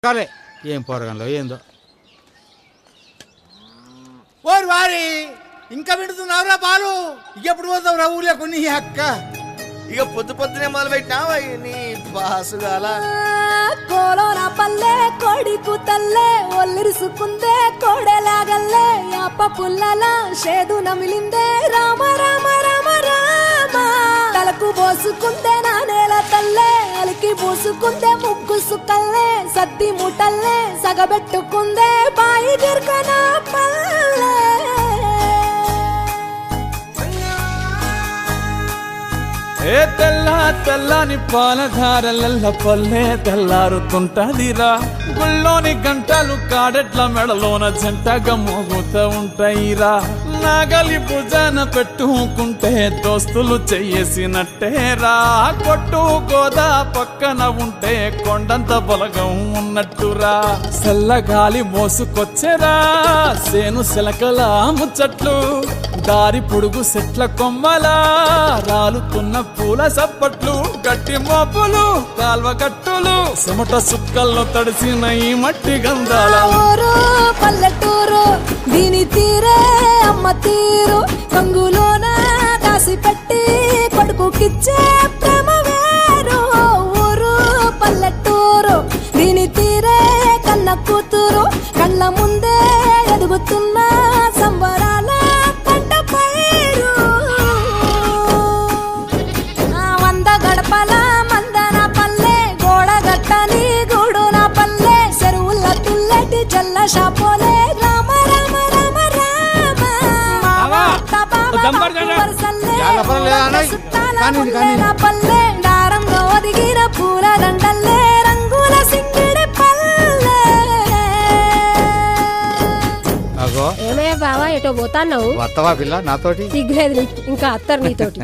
సర్లే ఏం పోరగంలో ఏందో. ఓరి వారి ఇంకా వింటున్నావురా పాలు? ఇంకెప్పుడు పోతావు రా ఊళ్ళో కొన్ని అక్క? ఇక పొద్దు పొద్దునే మొదలు పెట్టినావా నీ బాసుగాల? కోలోన పల్లె కోడి కూతల్లే ఒల్లిరుసుకుందే కోడెలాగల్లే యాప పుల్లల షేదు నమిలిందే రామ రామ రామ రామ తలకు పోసుకుందే నా నేల తల్లే అలికి పూసుకుందే ముగ్గు సుక్కల్లే సద్ది ముటల్లే సగబెట్టుకుందే బాయి గిర్కన పల్లె. ఏ తెల్ల తెల్లని పాలధారలల్ల పల్లె తెల్లారుతుంటదిరా. గుళ్ళోని గంటలు కాడెట్ల మెడలోన జంటగా మోగుతూ ఉంటాయిరా. నాగలి భుజాన పెట్టుకుంటే దోస్తులు చెయ్యేసినట్టేరా. కొట్టు గోదా పక్కన ఉంటే కొండంత బలగం ఉన్నట్టురా. చల్లగాలి మోసుకొచ్చెరా సేను శిలకల ముచ్చట్లు. దారి పొడుగు చెట్ల కొమ్మలా రాలుతున్న పూల సప్పట్లు. గట్టి మోపులు కాల్వ గట్టులు చెమట సుక్కల్లో తడిసిన ఈ మట్టి గంధాల ఊరు పల్లెటూరు దీని తీరే అమ్మ తీరు. కంగులోన దాసి పెట్టి కొడుకుకిచ్చే ప్రేమ వేరు. ఊరు పల్లెటూరు దీని తీరే కన్న కూతురు. కళ్ళ ముందే ఎదుగుతున్న సంబరాల పంట పైరు. వంద గడపల మందన పల్లె గోడగట్టని గూడు నా పల్లె. చెరువుల తుల్లటి జల్ల షాపోలే రామ రామ రామ రామ నా పల్లె. దారంలో ఒదిగిన పూల దండల్లే రంగుల సింగిడి పల్లె. అగో ఏమయ్యా బావా ఎటో పోతాన్నావు? వత్తవా పిల్ల నాతోటి? సిగ్గులేదు నీకు, ఇంకా అత్తరు నీతోటి.